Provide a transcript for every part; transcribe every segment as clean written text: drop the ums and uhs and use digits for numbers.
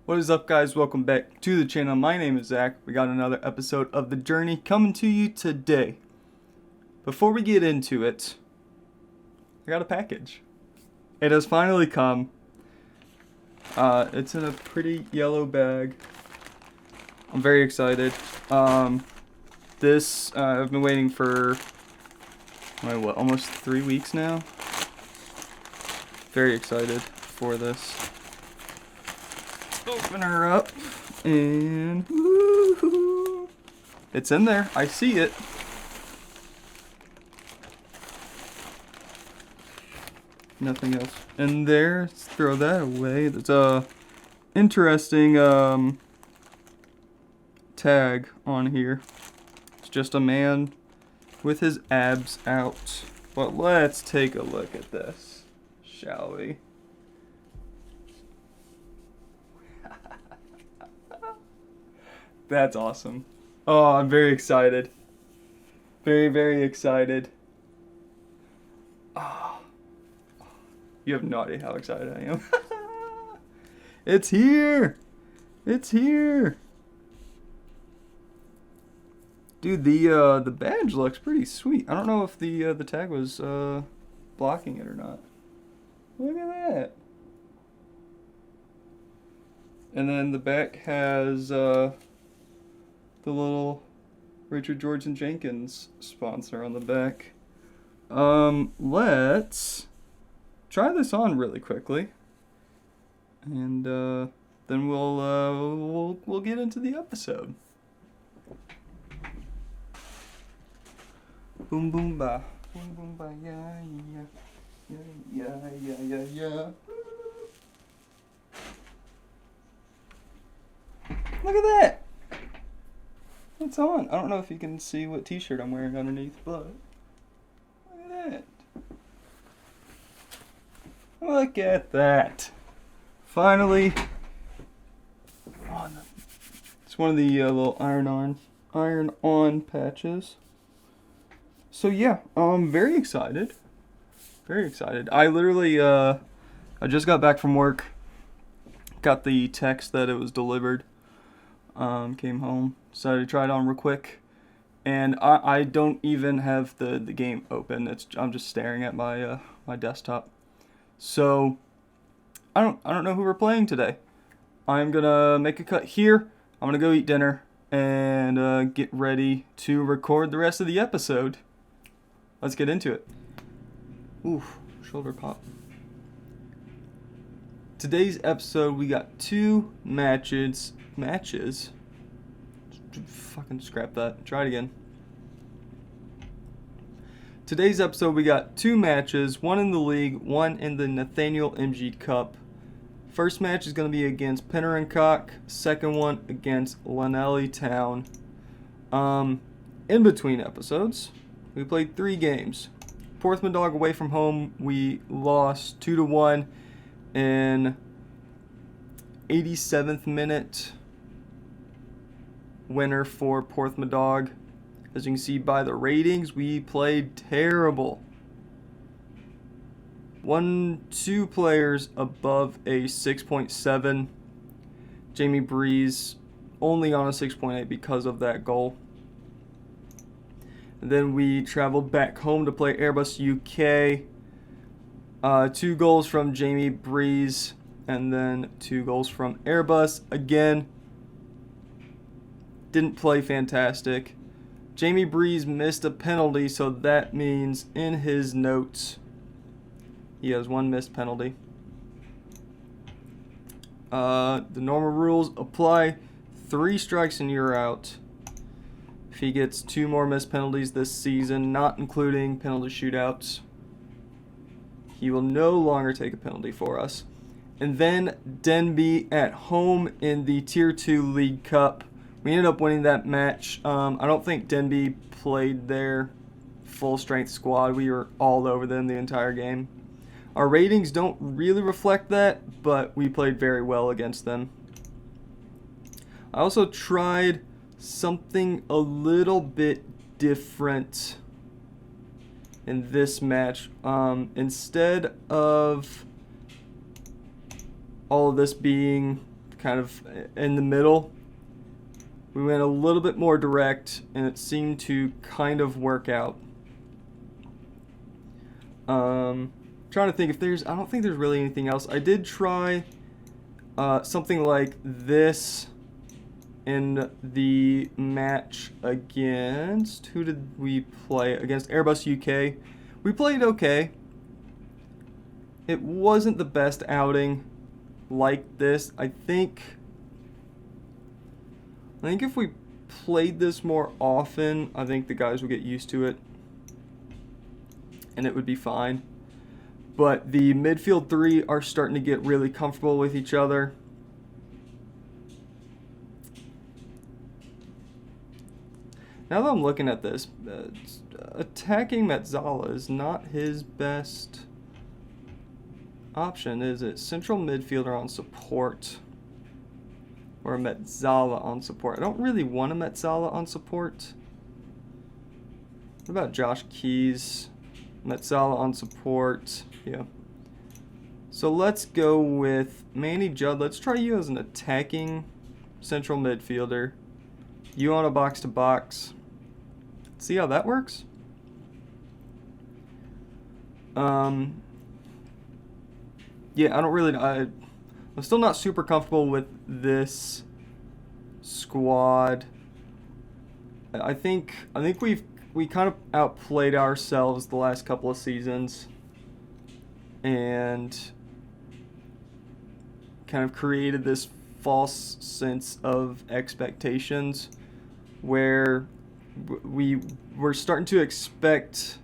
What is up, guys? Welcome back to the channel. My name is Zach. We got another episode of The Journey coming to you today. Before we get into it, I got a package. It has finally come. It's in a pretty yellow bag. I'm very excited. This I've been waiting for almost 3 weeks now. Very excited for this. Open her up, and woo-hoo, it's in there. I see it. Nothing else in there. Let's throw that away. There's a interesting tag on here. It's just a man with his abs out. But let's take a look at this, shall we? That's awesome. Oh, I'm very excited. Very, very excited. Oh, you have no idea how excited I am. It's here. It's here. Dude, the badge looks pretty sweet. I don't know if the tag was blocking it or not. Look at that. And then the back has the little Richard George and Jenkins sponsor on the back. Let's try this on really quickly, and then we'll get into the episode. Boom boom ba, boom boom ba, yeah yeah yeah yeah yeah yeah. Look at that. It's on. I don't know if you can see what t-shirt I'm wearing underneath, but look at that. Look at that. Finally. It's one of the little iron-on patches. So yeah, I'm very excited. Very excited. I literally, I just got back from work. Got the text that it was delivered. Came home, decided to try it on real quick, and I don't even have the game open. I'm just staring at my my desktop. So I don't know who we're playing today. I'm gonna make a cut here. I'm gonna go eat dinner and get ready to record the rest of the episode. Let's get into it. Oof, shoulder pop. Today's episode, we got two matches. Fucking scrap that. Try it again. Today's episode, we got two matches. One in the league, one in the Nathaniel MG Cup. First match is going to be against Pinner&Cock. Second one against Llanidloes. In between episodes, we played 3 games. Portsmouth away from home, we lost 2-1 in 87th minute. Winner for Portsmouth. As you can see by the ratings, we played terrible. 2 players above a 6.7. Jamie Breeze only on a 6.8 because of that goal. And then we traveled back home to play Airbus UK. 2 goals from Jamie Breeze, and then 2 goals from Airbus. Again, didn't play fantastic. Jamie Breeze missed a penalty, so that means in his notes he has 1 missed penalty. The normal rules apply. 3 strikes and you're out. If he gets 2 more missed penalties this season, not including penalty shootouts, he will no longer take a penalty for us. And then Denby at home in the Tier 2 League Cup. We ended up winning that match. I don't think Denby played their full strength squad. We were all over them the entire game. Our ratings don't really reflect that, but we played very well against them. I also tried something a little bit different in this match. Instead of all of this being kind of in the middle. We went a little bit more direct, and it seemed to kind of work out. Trying to think if there's, I don't think there's really anything else. I did try something like this in the match against, who did we play? Against Airbus UK. We played okay. It wasn't the best outing like this. I think if we played this more often, I think the guys would get used to it and it would be fine. But the midfield three are starting to get really comfortable with each other. Now that I'm looking at this, attacking Metzala is not his best option, is it? Central midfielder on support. Or a Metzala on support. I don't really want a Metzala on support. What about Josh Keys? Metzala on support. Yeah. So let's go with Manny Judd. Let's try you as an attacking central midfielder. You on a box-to-box. See how that works? Yeah, I don't really... I'm still not super comfortable with this squad. I think we kind of outplayed ourselves the last couple of seasons and kind of created this false sense of expectations where we were starting to expect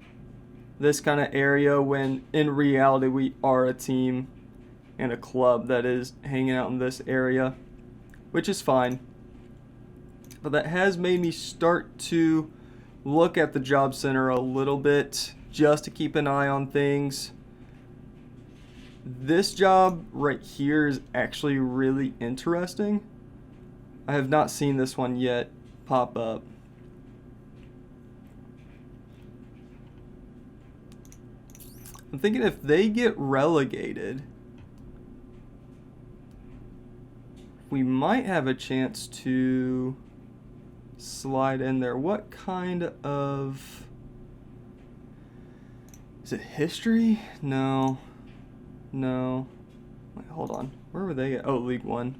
this kind of area when in reality we are a team and a club that is hanging out in this area, which is fine. But that has made me start to look at the job center a little bit just to keep an eye on things. This job right here is actually really interesting. I have not seen this one yet pop up. I'm thinking if they get relegated, we might have a chance to slide in there. What kind of... Is it history? No. No. Wait, hold on. Where were they at? Oh, League One.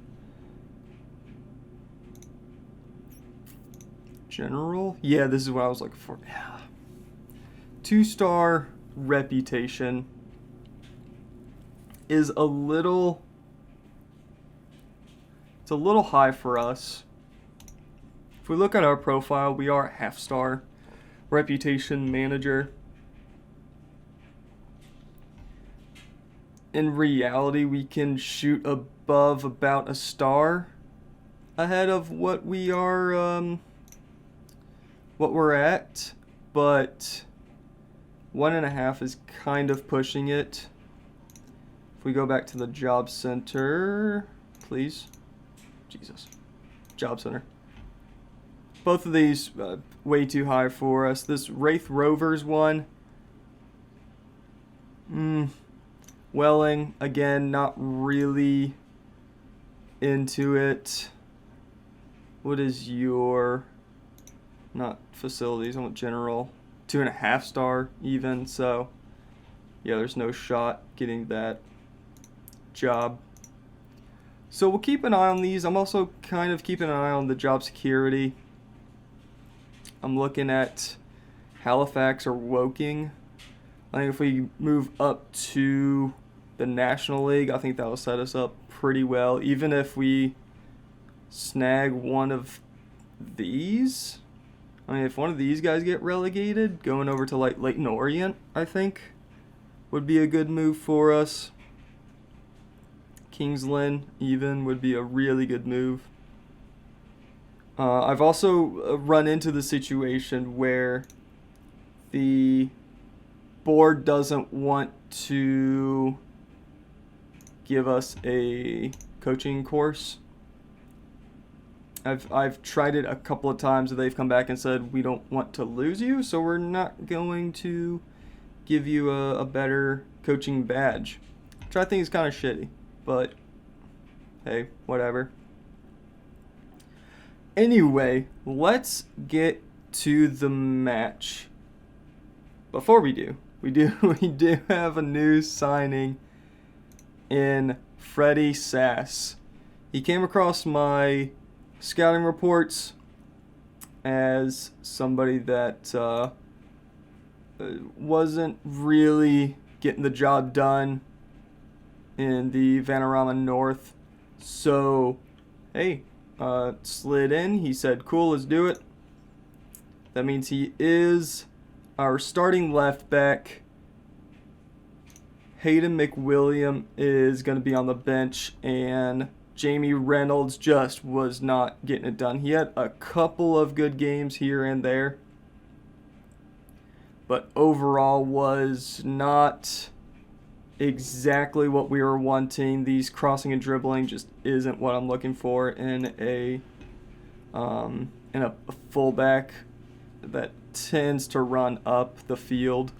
General? Yeah, this is what I was looking for. Yeah. 2-star reputation is a little... It's a little high for us. If we look at our profile, we are a half-star reputation manager. In reality, we can shoot above about a star ahead of what we are, what we're at, but 1.5 is kind of pushing it. If we go back to the job center, please. Jesus. Job center. Both of these way too high for us. This Wraith Rovers one. Welling, again, not really into it. What is your... Not facilities, I want general. 2.5 star even, so... Yeah, there's no shot getting that job. So we'll keep an eye on these. I'm also kind of keeping an eye on the job security. I'm looking at Halifax or Woking. I think if we move up to the National League, I think that will set us up pretty well. Even if we snag one of these. I mean, if one of these guys get relegated, going over to like Leyton Orient, I think, would be a good move for us. Kingsland even would be a really good move. I've also run into the situation where the board doesn't want to give us a coaching course. I've tried it a couple of times and they've come back and said we don't want to lose you, so we're not going to give you a better coaching badge, which I think is kind of shitty. But hey, whatever. Anyway, let's get to the match. Before we do have a new signing in Freddie Sass. He came across my scouting reports as somebody that wasn't really getting the job done in the Vanarama North. So, hey, slid in. He said, cool, let's do it. That means he is our starting left back. Hayden McWilliam is going to be on the bench, and Jamie Reynolds just was not getting it done. He had a couple of good games here and there, but overall was not exactly what we were wanting. These crossing and dribbling just isn't what I'm looking for in a fullback that tends to run up the field.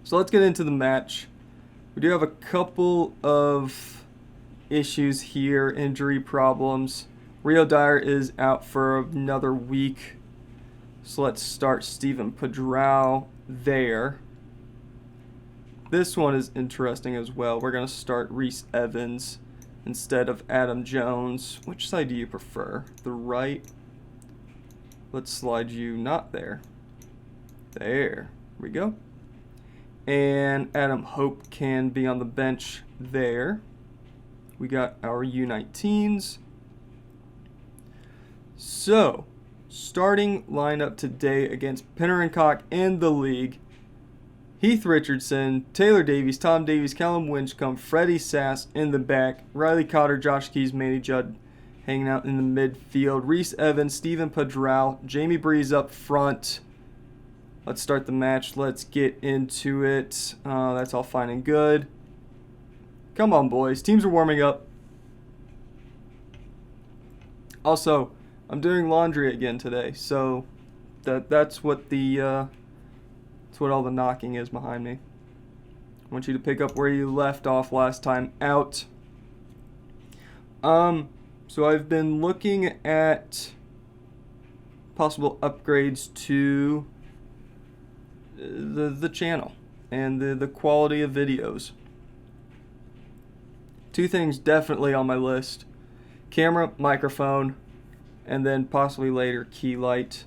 So let's get into the match. We do have a couple of issues here, injury problems. Rio Dyer is out for another week. So let's start Steven Padrao there. This one is interesting as well. We're going to start Reese Evans instead of Adam Jones. Which side do you prefer? The right? Let's slide you not there. There we go. And Adam Hope can be on the bench there. We got our U19s. So, starting lineup today against Pinner&Cock in the league. Heath Richardson, Taylor Davies, Tom Davies, Callum Winchcombe, Freddie Sass in the back. Riley Cotter, Josh Keys, Manny Judd hanging out in the midfield. Reese Evans, Steven Padrao, Jamie Breeze up front. Let's start the match. Let's get into it. That's all fine and good. Come on, boys. Teams are warming up. Also, I'm doing laundry again today, so that's what all the knocking is behind me. I want you to pick up where you left off last time out. So I've been looking at possible upgrades to the channel and the quality of videos. Two things definitely on my list: camera, microphone, and then possibly later key light.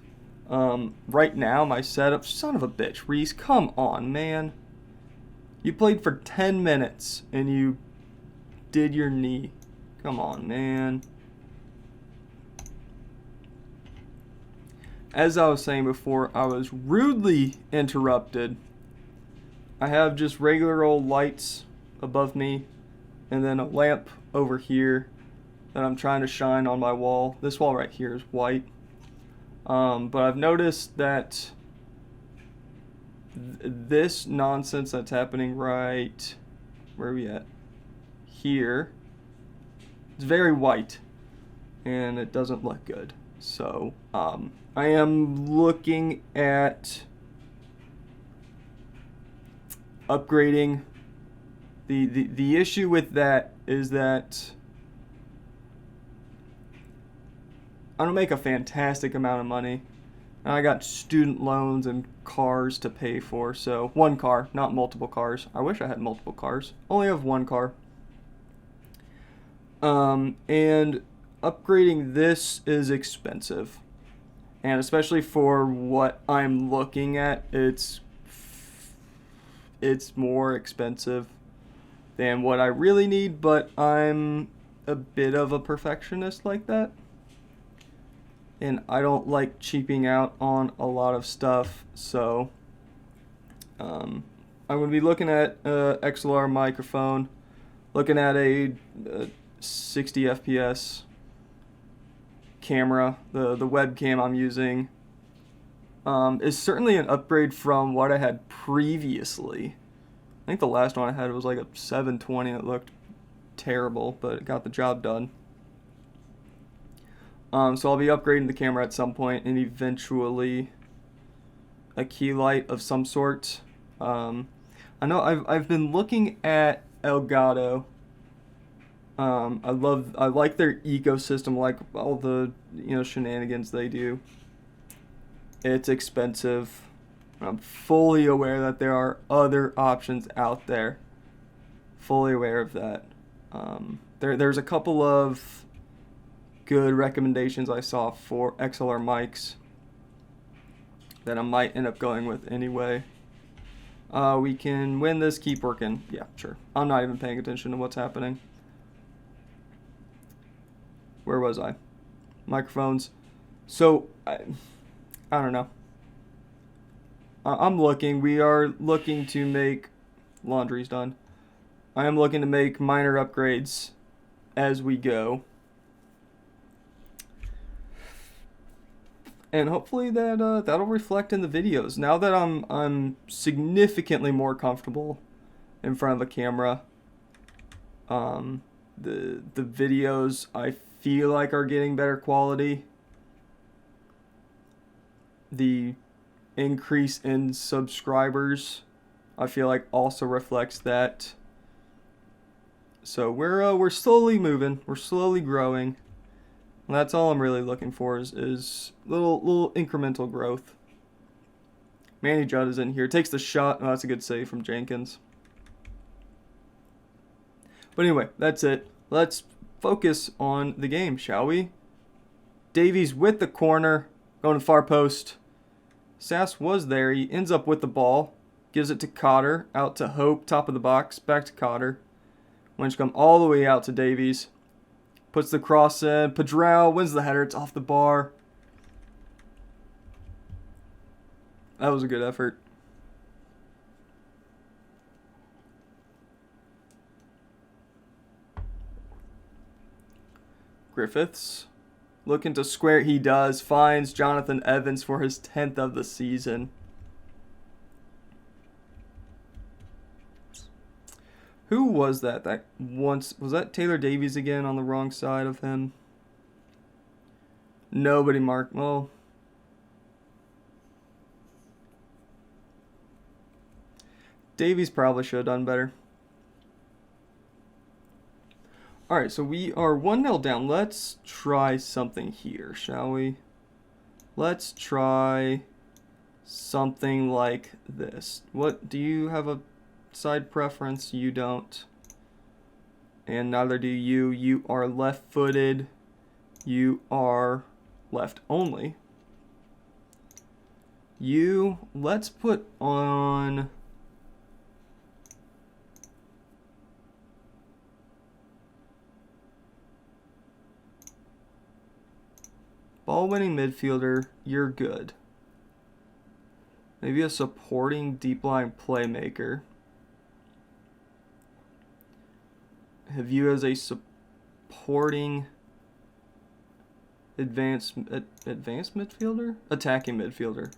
Right now my setup, son of a bitch, Reese, come on, man. You played for 10 minutes and you did your knee. Come on, man. As I was saying before, I was rudely interrupted. I have just regular old lights above me and then a lamp over here that I'm trying to shine on my wall. This wall right here is white. But I've noticed that this nonsense that's happening right, where are we at? Here. It's very white and it doesn't look good. So, I am looking at upgrading. The issue with that is that I don't make a fantastic amount of money. I got student loans and cars to pay for, so one car, not multiple cars. I wish I had multiple cars. Only have one car. And upgrading this is expensive. And especially for what I'm looking at, it's more expensive than what I really need, but I'm a bit of a perfectionist like that. And I don't like cheaping out on a lot of stuff, so I'm going to be looking at XLR microphone, looking at a 60 FPS camera. The webcam I'm using is certainly an upgrade from what I had previously. I think the last one I had was like a 720 that looked terrible, but it got the job done. So I'll be upgrading the camera at some point and eventually a key light of some sort. I know I've been looking at Elgato I like their ecosystem, like all the shenanigans they do. It's expensive. I'm fully aware that there are other options out there. Fully aware of that. There's a couple of good recommendations I saw for XLR mics that I might end up going with anyway. We can win this, keep working. Yeah, sure. I'm not even paying attention to what's happening. Where was I? Microphones. So, I don't know. I'm looking. We are looking to make... Laundry's done. I am looking to make minor upgrades as we go. And hopefully that'll reflect in the videos. Now that I'm significantly more comfortable in front of a camera, the videos I feel like are getting better quality. The increase in subscribers I feel like also reflects that. So we're slowly moving, we're slowly growing. And that's all I'm really looking for is little incremental growth. Manny Judd is in here, takes the shot. Oh, that's a good save from Jenkins. But anyway, that's it. Let's focus on the game, shall we? Davies with the corner, going to far post. Sass was there. He ends up with the ball. Gives it to Cotter. Out to Hope. Top of the box. Back to Cotter. Winchcombe all the way out to Davies. Puts the cross in. Padrell wins the header. It's off the bar. That was a good effort. Griffiths. Looking to square. He does. Finds Jonathan Evans for his 10th of the season. Who was that? Was that Taylor Davies again on the wrong side of him? Nobody marked. Well, Davies probably should have done better. Alright, so we are 1-0 down. Let's try something here, shall we? Let's try something like this. What, do you have a side preference? You don't. And neither do you. You are left-footed. You are left only. Let's put on... ball-winning midfielder, you're good. Maybe a supporting deep-line playmaker. Have you as a supporting advanced midfielder? Attacking midfielder.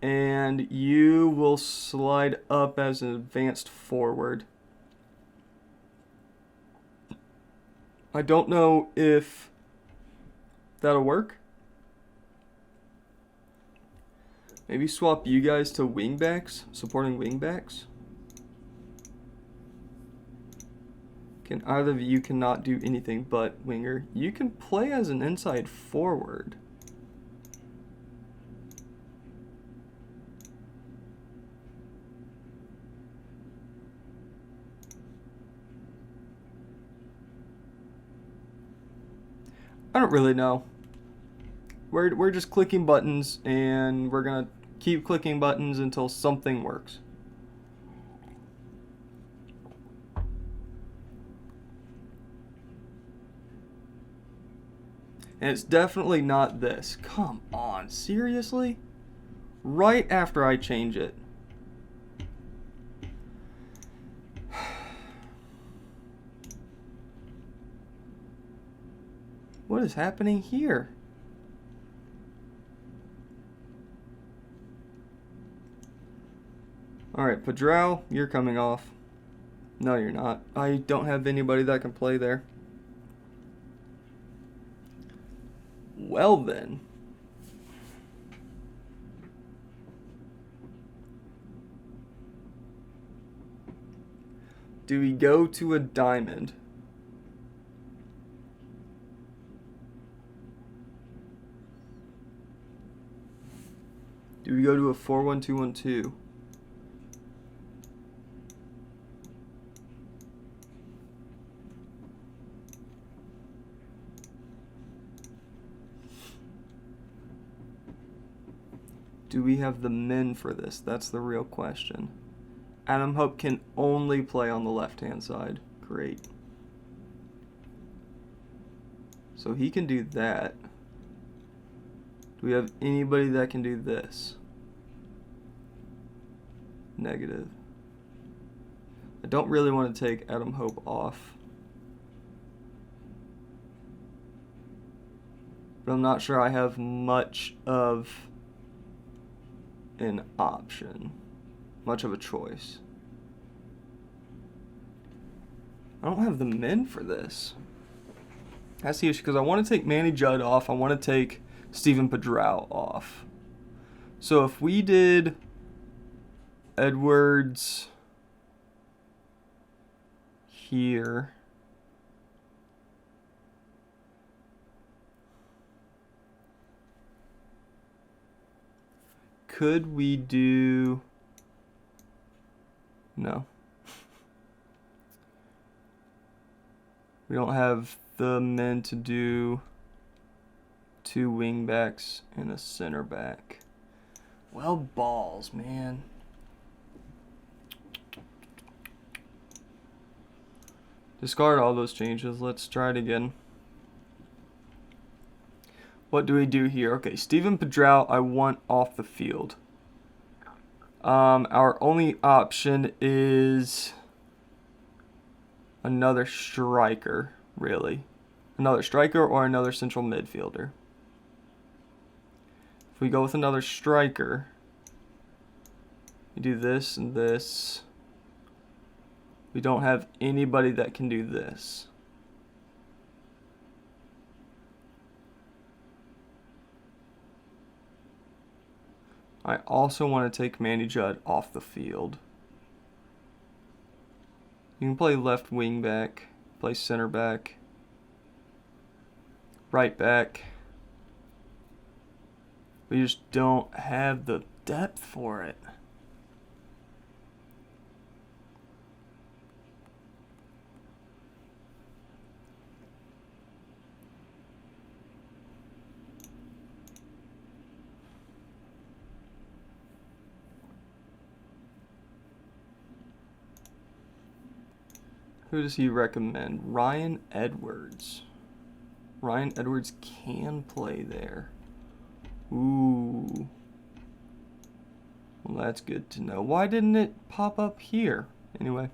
And you will slide up as an advanced forward. I don't know if that'll work. Maybe swap you guys to wingbacks, supporting wingbacks. Either of you cannot do anything but winger. You can play as an inside forward. I don't really know. We're just clicking buttons, and we're gonna keep clicking buttons until something works. And it's definitely not this. Come on, seriously? Right after I change it. What is happening here? Alright, Padrell, you're coming off. No, you're not. I don't have anybody that can play there. Well then. Do we go to a diamond? Do we go to a 4-1-2-1-2? Do we have the men for this? That's the real question. Adam Hope can only play on the left-hand side. Great. So he can do that. Do we have anybody that can do this? Negative. I don't really want to take Adam Hope off. But I'm not sure I have much of an option. Much of a choice. I don't have the men for this. That's the issue, because I want to take Manny Judd off. I want to take Steven Pedrow off. So if we did Edwards here, could we do... No. We don't have the men to do 2 wingbacks and a center back. Well, balls, man. Discard all those changes. Let's try it again. What do we do here? Okay, Steven Pedrow I want off the field. Our only option is another striker, really. Another striker or another central midfielder. If we go with another striker, we do this and this. We don't have anybody that can do this. I also want to take Manny Judd off the field. You can play left wing back, play center back, right back. We just don't have the depth for it. Who does he recommend? Ryan Edwards. Ryan Edwards can play there. Ooh. Well, that's good to know. Why didn't it pop up here? Anyway.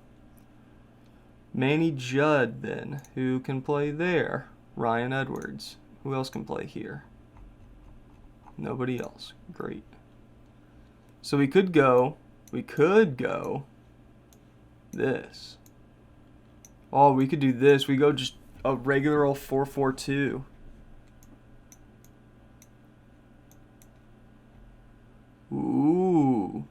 Manny Judd, then. Who can play there? Ryan Edwards. Who else can play here? Nobody else. Great. So we could go this. Oh, we could do this. We go just a regular old 4-4-2. Ooh.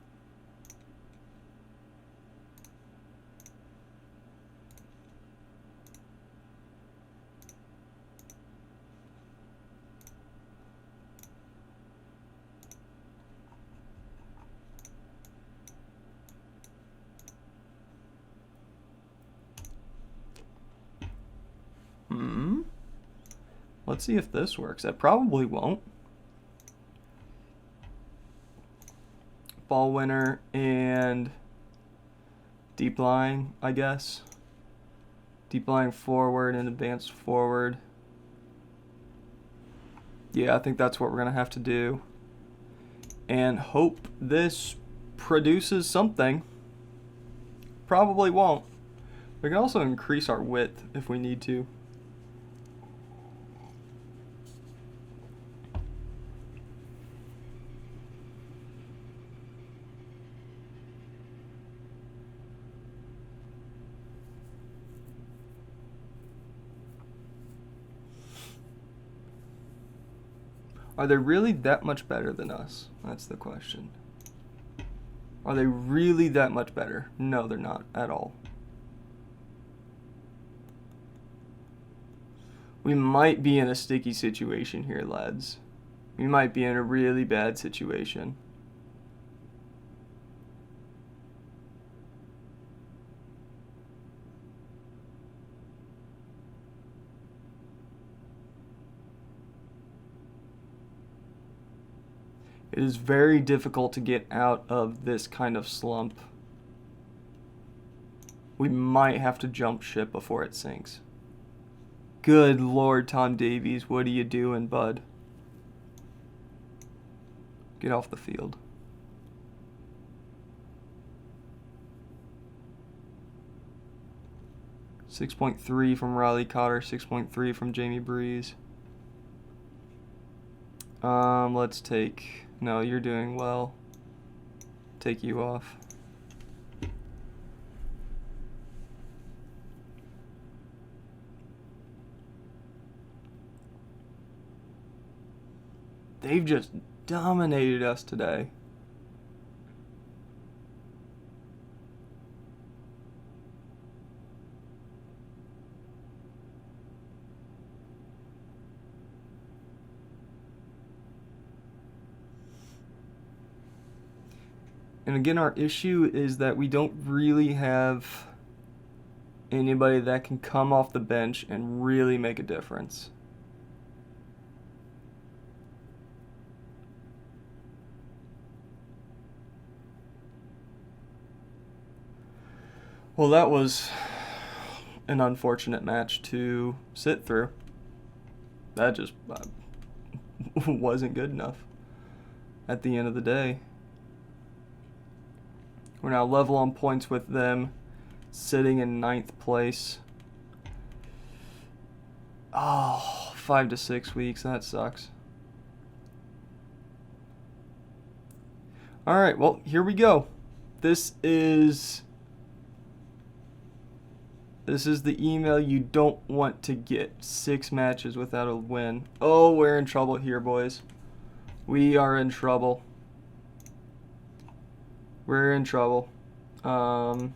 Let's see if this works. That probably won't. Ball winner and deep lying, I guess. Deep lying forward and advanced forward. Yeah, I think that's what we're going to have to do. And hope this produces something. Probably won't. We can also increase our width if we need to. Are they really that much better than us? That's the question. Are they really that much better? No, they're not at all. We might be in a sticky situation here, lads. We might be in a really bad situation. It is very difficult to get out of this kind of slump. We might have to jump ship before it sinks. Good Lord, Tom Davies, what are you doing, bud? Get off the field. .3 from Riley Cotter, 6.3 from Jamie Breeze. Let's take... No, you're doing well. Take you off. They've just dominated us today. And again, our issue is that we don't really have anybody that can come off the bench and really make a difference. Well, that was an unfortunate match to sit through. That just wasn't good enough at the end of the day. We're now level on points with them, sitting in 9th place. Oh, 5 to 6 weeks. That sucks. All right, well, here we go. This is the email you don't want to get. 6 matches without a win. Oh, we're in trouble here, boys. We are in trouble. We're in trouble. Oh,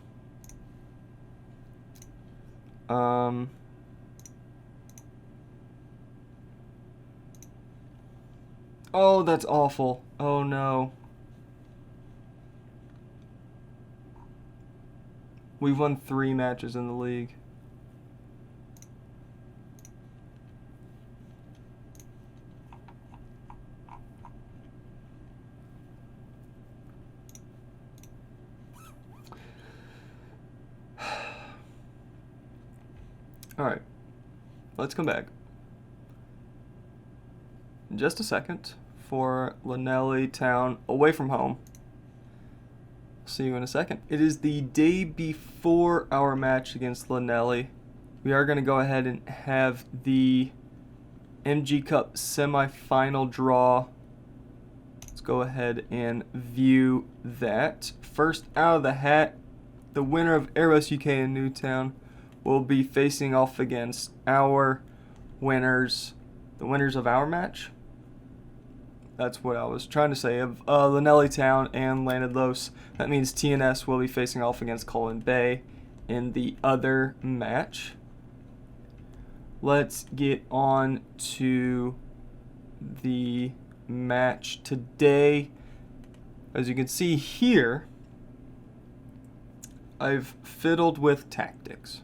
that's awful. Oh, no. We've won 3 matches in the league. All right, let's come back in just a second for Llanidloes away from home. See you in a second. It is the day before our match against Llanidloes. We are going to go ahead and have the MG Cup semi-final draw. Let's go ahead and view that. First out of the hat, the winner of Airbus UK in Newtown will be facing off against our winners, the winners of our match. That's what I was trying to say, of Llanidloes and Llanidloes. That means TNS will be facing off against Colin Bay in the other match. Let's get on to the match today. As you can see here, I've fiddled with tactics.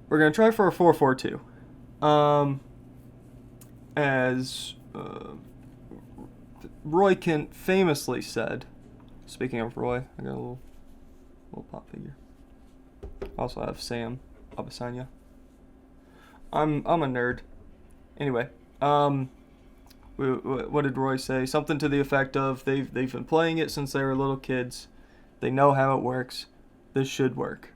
We're going to try for a 4-4-2. As Roy Kent famously said, speaking of Roy, I got a little pop figure. Also I have Sam Abasanya. I'm a nerd. Anyway, what did Roy say? Something to the effect of they've been playing it since they were little kids. They know how it works. This should work.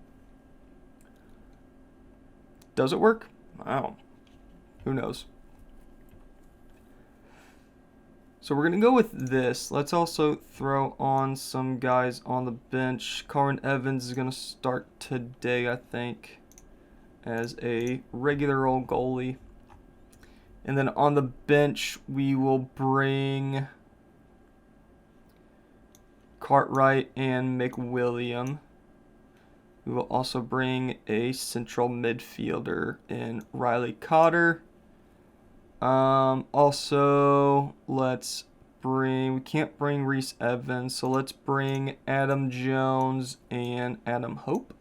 Does it work? I don't. Who knows? So we're going to go with this. Let's also throw on some guys on the bench. Carmen Evans is going to start today, I think, as a regular old goalie. And then on the bench, we will bring Cartwright and McWilliam. We will also bring a central midfielder in Riley Cotter. Also, let's bring, we can't bring Reese Evans, so let's bring Adam Jones and Adam Hope.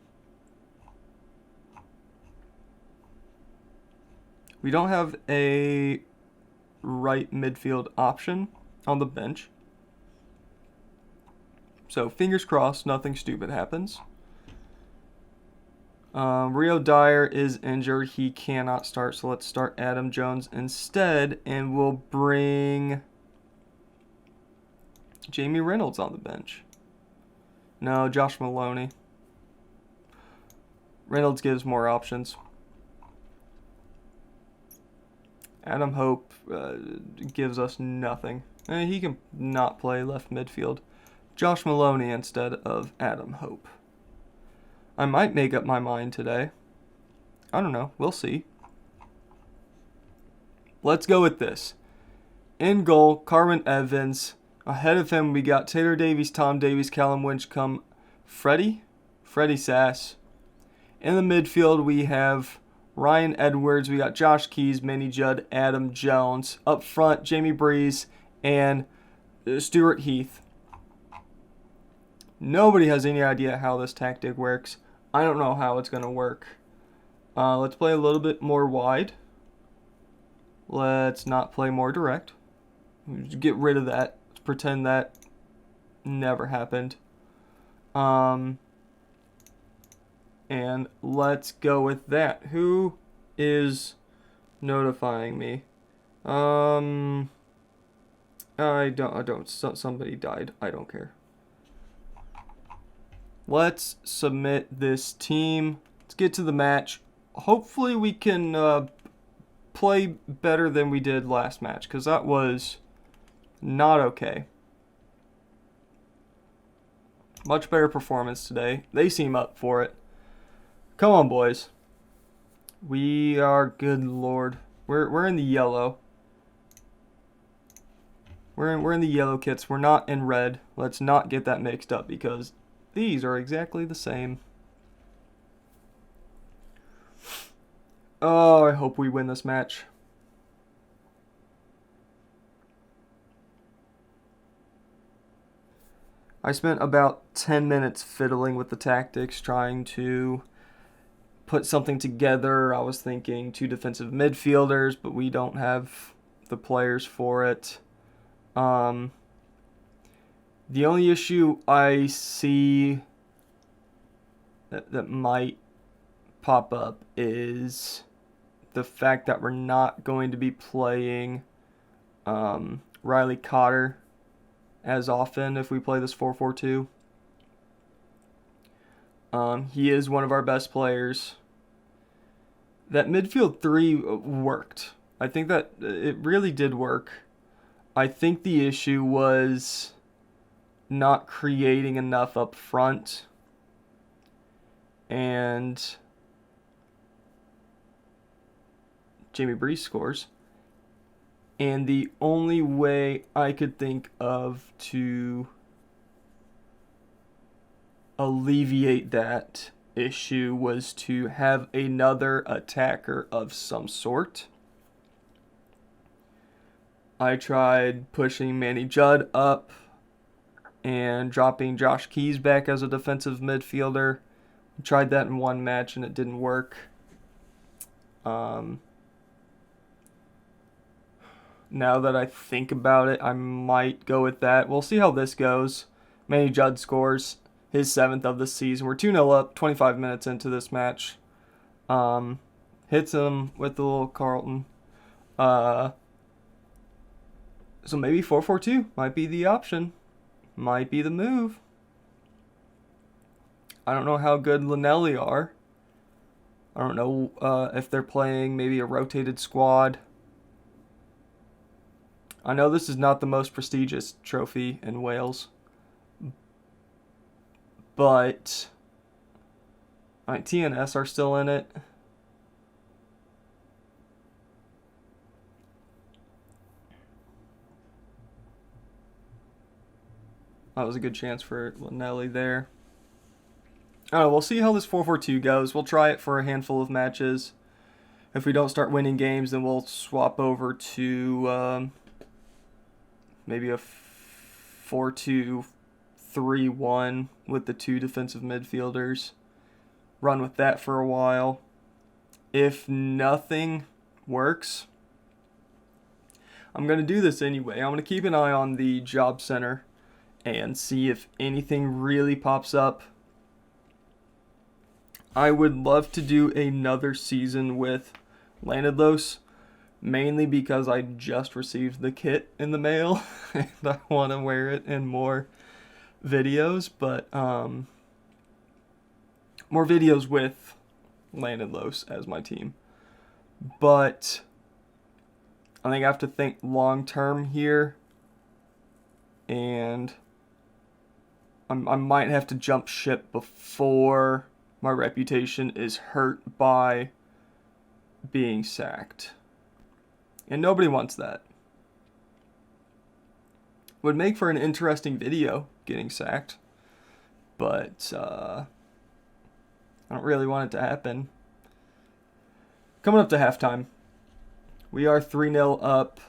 We don't have a right midfield option on the bench. So fingers crossed, nothing stupid happens. Rio Dyer is injured. He cannot start, so let's start Adam Jones instead, and we'll bring Jamie Reynolds on the bench. No, Josh Maloney. Reynolds gives more options. Adam Hope gives us nothing. He can not play left midfield. Josh Maloney instead of Adam Hope. I might make up my mind today. I don't know. We'll see. Let's go with this. In goal, Carmen Evans. Ahead of him, we got Taylor Davies, Tom Davies, Callum Winchcombe, Freddie Sass. In the midfield, we have Ryan Edwards. We got Josh Keys, Manny Judd, Adam Jones. Up front, Jamie Breeze and Stuart Heath. Nobody has any idea how this tactic works. I don't know how it's going to work. Let's play a little bit more wide. Let's not play more direct. Get rid of that. Let's pretend that never happened. And let's go with that. Who is notifying me? I don't. Somebody died. I don't care. Let's submit this team. Let's get to the match. Hopefully we can play better than we did last match, because that was not okay. Much better performance today. They seem up for it. Come on, boys. We are, good lord. We're in the yellow. We're in the yellow kits. We're not in red. Let's not get that mixed up, because these are exactly the same. Oh, I hope we win this match. I spent about 10 minutes fiddling with the tactics, trying to put something together. I was thinking 2 defensive midfielders, but we don't have the players for it. The only issue I see that might pop up is the fact that we're not going to be playing Riley Cotter as often if we play this 4-4-2. He is one of our best players. That midfield 3 worked. I think that it really did work. I think the issue was not creating enough up front, and Jamie Breeze scores. And the only way I could think of to alleviate that issue was to have another attacker of some sort. I tried pushing Manny Judd up and dropping Josh Keys back as a defensive midfielder. Tried that in one match and it didn't work. Now that I think about it, I might go with that. We'll see how this goes. Manny Judd scores his 7th of the season. We're 2-0 up, 25 minutes into this match. Hits him with the little Carlton. So maybe 4-4-2 might be the option. Might be the move. I don't know how good Llanidloes are. I don't know if they're playing maybe a rotated squad. I know this is not the most prestigious trophy in Wales, but TNS are still in it. That was a good chance for Llanidloes there. I don't know, we'll see how this 4-4-2 goes. We'll try it for a handful of matches. If we don't start winning games, then we'll swap over to maybe a 4-2-3-1 with the 2 defensive midfielders. Run with that for a while. If nothing works, I'm going to do this anyway. I'm going to keep an eye on the job center and see if anything really pops up. I would love to do another season with Llanidloes, mainly because I just received the kit in the mail and I want to wear it in more videos, but more videos with Llanidloes as my team. But I think I have to think long term here, and I might have to jump ship before my reputation is hurt by being sacked. And nobody wants that. Would make for an interesting video, getting sacked. But I don't really want it to happen. Coming up to halftime. We are 3-0 up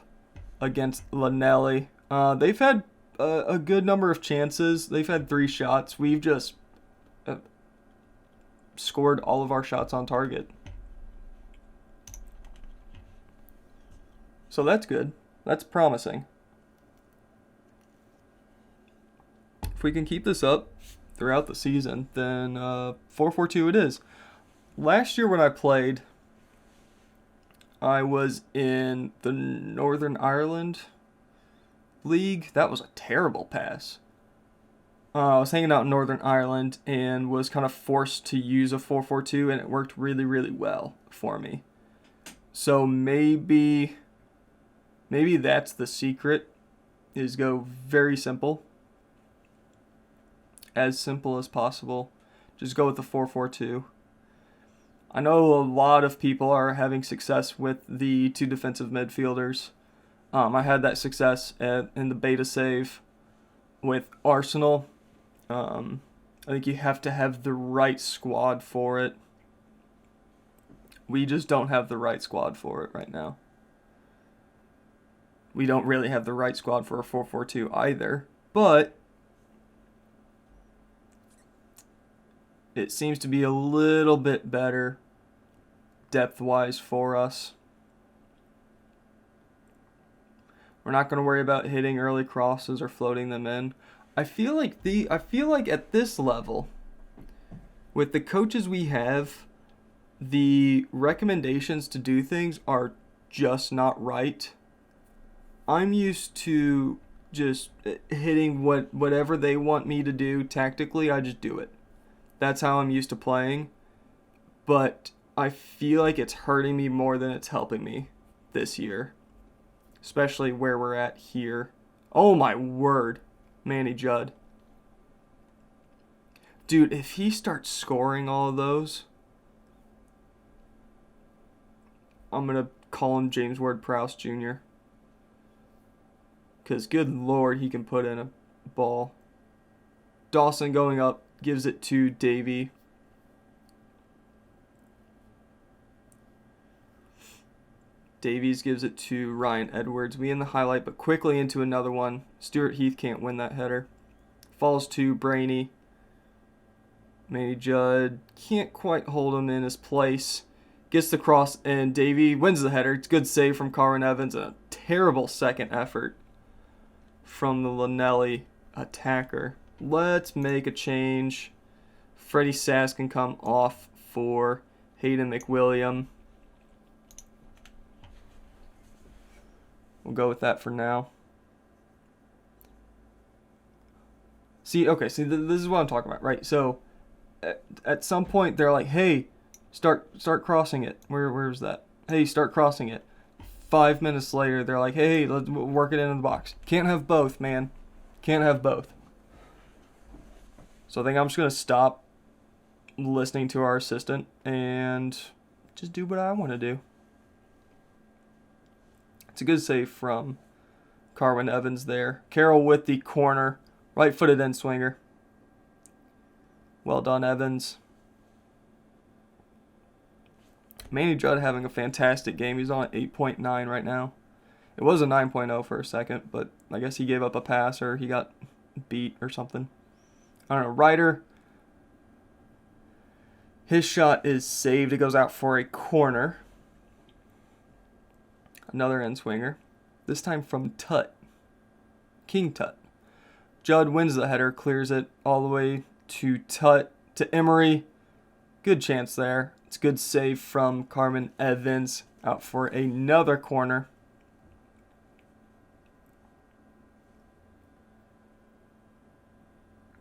against Llanidloes. They've had a good number of chances. They've had 3 shots. We've just scored all of our shots on target. So that's good. That's promising. If we can keep this up throughout the season, then 4-4-2 it is. Last year when I played, I was in the Northern Ireland League. That was a terrible pass. I was hanging out in Northern Ireland and was kind of forced to use a 4-4-2, and it worked really, really well for me. So maybe that's the secret, is go very simple. As simple as possible. Just go with the 4-4-2. I know a lot of people are having success with the 2 defensive midfielders. I had that success in the beta save with Arsenal. I think you have to have the right squad for it. We just don't have the right squad for it right now. We don't really have the right squad for a 4-4-2 either, but it seems to be a little bit better depth-wise for us. We're not going to worry about hitting early crosses or floating them in. I feel like at this level, with the coaches we have, the recommendations to do things are just not right. I'm used to just hitting whatever they want me to do tactically. I just do it. That's how I'm used to playing. But I feel like it's hurting me more than it's helping me this year. Especially where we're at here. Oh my word. Manny Judd. Dude, if he starts scoring all of those, I'm going to call him James Ward-Prowse Jr. Because good lord, he can put in a ball. Dawson going up, gives it to Davey. Davies gives it to Ryan Edwards. We in the highlight, but quickly into another one. Stuart Heath can't win that header. Falls to Brainy. Manny Judd can't quite hold him in his place. Gets the cross, and Davey wins the header. It's a good save from Carwin Evans, and a terrible second effort from the Llanelli attacker. Let's make a change. Freddie Sass can come off for Hayden McWilliam. We'll go with that for now. See, this is what I'm talking about, right? So, at some point, they're like, hey, start crossing it. Where's that? Hey, start crossing it. 5 minutes later, they're like, hey, let's work it into the box. Can't have both, man. Can't have both. So I think I'm just going to stop listening to our assistant and just do what I want to do. It's a good save from Carwin Evans there. Carroll with the corner. Right-footed end swinger. Well done, Evans. Manny Judd having a fantastic game. He's on 8.9 right now. It was a 9.0 for a second, but I guess he gave up a pass or he got beat or something. I don't know. Ryder, his shot is saved. It goes out for a corner. Another end swinger. This time from Tut. King Tut. Judd wins the header, clears it all the way to Tut, to Emery. Good chance there. It's a good save from Carmen Evans. Out for another corner.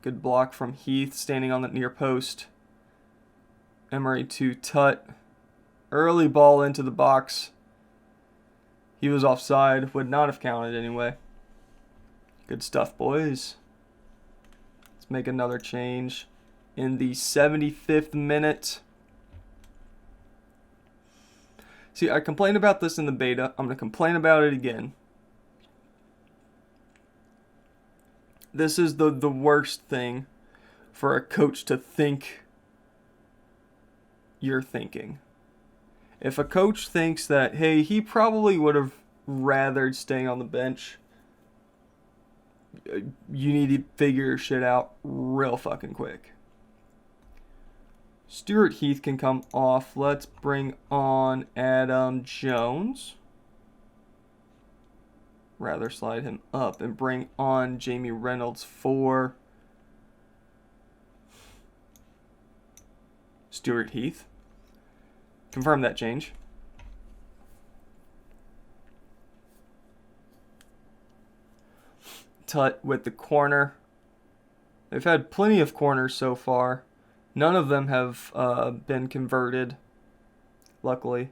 Good block from Heath, standing on the near post. Emery to Tut. Early ball into the box. He was offside. Would not have counted anyway. Good stuff, boys. Let's make another change in the 75th minute. See, I complained about this in the beta. I'm going to complain about it again. This is the worst thing for a coach to think you're thinking. If a coach thinks that, hey, he probably would have rathered staying on the bench, you need to figure your shit out real fucking quick. Stuart Heath can come off. Let's bring on Adam Jones. Rather slide him up and bring on Jamie Reynolds for Stuart Heath. Confirm that change. Tut with the corner. They've had plenty of corners so far. None of them have been converted, luckily.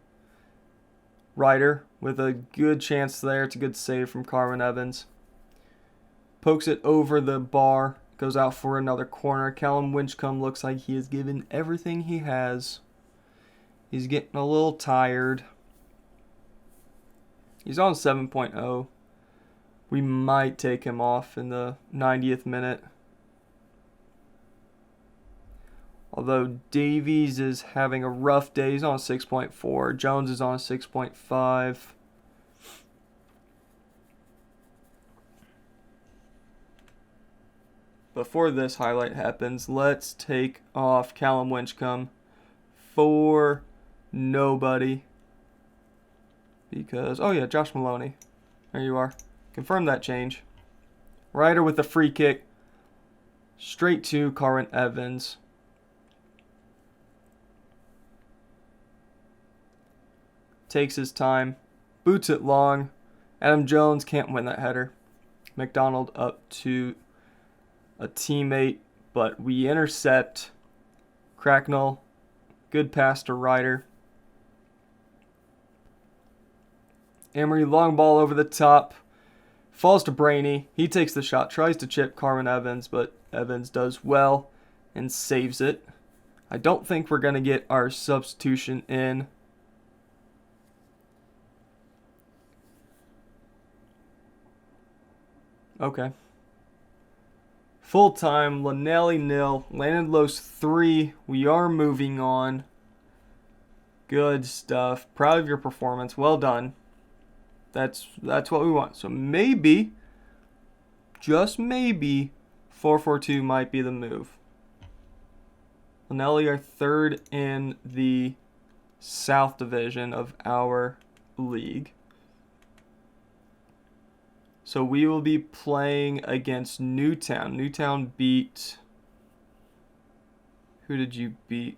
Ryder with a good chance there. It's a good save from Carmen Evans. Pokes it over the bar. Goes out for another corner. Callum Winchcombe looks like he has given everything he has. He's getting a little tired. He's on 7.0. We might take him off in the 90th minute. Although Davies is having a rough day. He's on 6.4. Jones is on 6.5. Before this highlight happens, let's take off Callum Winchcombe for nobody. Because, oh yeah, Josh Maloney. There you are. Confirm that change. Ryder with the free kick. Straight to Carmen Evans. Takes his time. Boots it long. Adam Jones can't win that header. McDonald up to a teammate, but we intercept. Cracknell. Good pass to Ryder. Emery, long ball over the top. Falls to Brainy. He takes the shot. Tries to chip Carmen Evans, but Evans does well and saves it. I don't think we're going to get our substitution in. Okay. Full time, Llanelli 0, Llanidloes 3. We are moving on. Good stuff. Proud of your performance. Well done. That's what we want. So maybe, just maybe, 4-4-2 might be the move. Llanelli are third in the South Division of our league. So we will be playing against Newtown. Newtown beat... Who did you beat?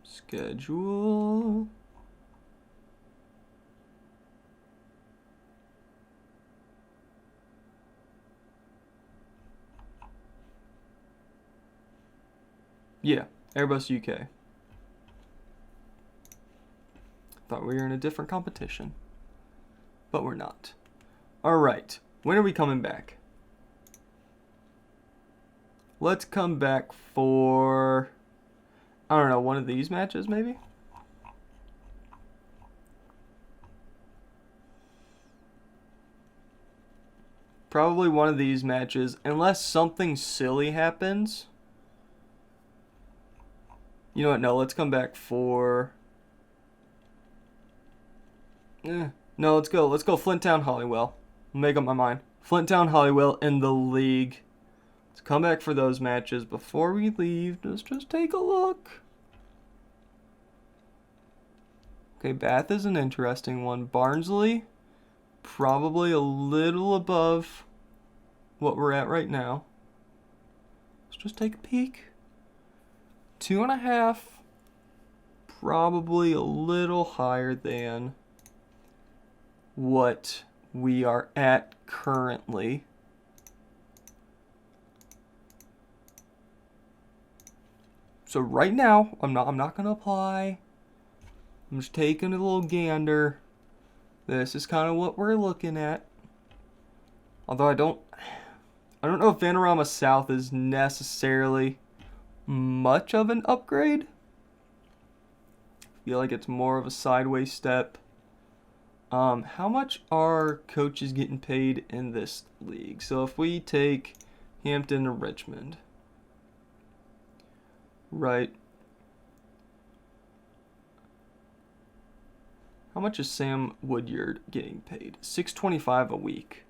Schedule... Yeah, Airbus UK. Thought we were in a different competition. But we're not. Alright, when are we coming back? Let's come back for... I don't know, one of these matches maybe? Probably one of these matches, unless something silly happens. You know what? No, let's come back for... No, let's go. Let's go Flint Town Hollywell. Make up my mind. Flint Town Hollywell in the league. Let's come back for those matches. Before we leave, let's just take a look. Okay, Bath is an interesting one. Barnsley, probably a little above what we're at right now. Let's just take a peek. 2.5, probably a little higher than what we are at currently. So right now, I'm not gonna apply. I'm just taking a little gander. This is kind of what we're looking at. Although I don't know if Vanarama South is necessarily much of an upgrade. I feel like it's more of a sideways step. How much are coaches getting paid in this league? So if we take Hampton and Richmond, right? How much is Sam Woodyard getting paid? $6.25 a week.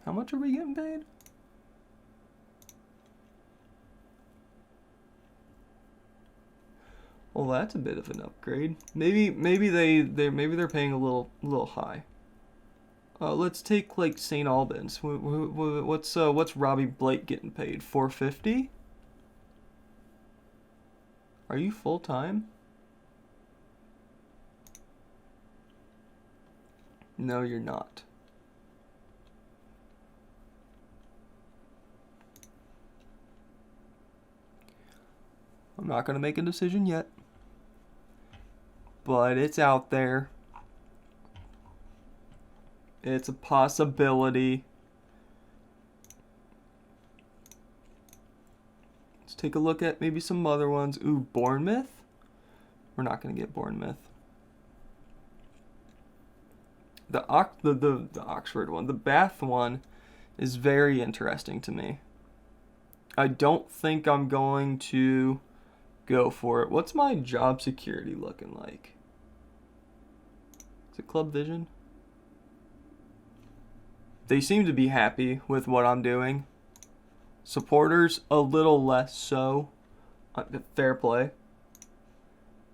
How much are we getting paid? Well, that's a bit of an upgrade. Maybe they're paying a little high. Let's take like St. Albans. What's Robbie Blake getting paid? $4.50? Are you full time? No, you're not. I'm not gonna make a decision yet, but it's out there. It's a possibility. Let's take a look at maybe some other ones. Ooh, Bournemouth? We're not gonna get Bournemouth. The Oxford one, the Bath one, is very interesting to me. I don't think I'm going to go for it. What's my job security looking like? Is it Club Vision? They seem to be happy with what I'm doing. Supporters, a little less so. Fair play.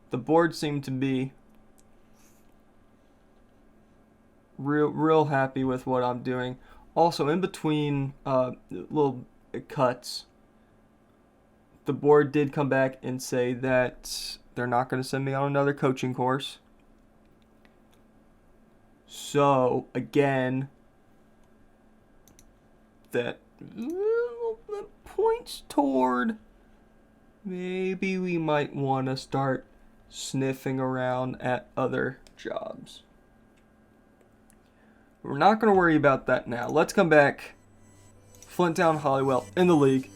The board seemed to be real happy with what I'm doing. Also, in between little cuts, the board did come back and say that they're not going to send me on another coaching course. So, again, that points toward maybe we might want to start sniffing around at other jobs. We're not going to worry about that now. Let's come back. Flint Town Hollywell in the league.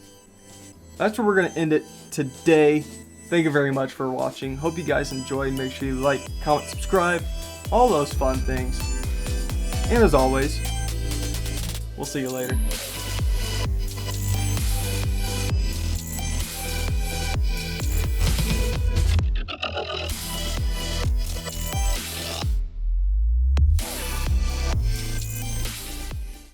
That's where we're going to end it today. Thank you very much for watching. Hope you guys enjoyed. Make sure you like, comment, subscribe. All those fun things. And as always, we'll see you later.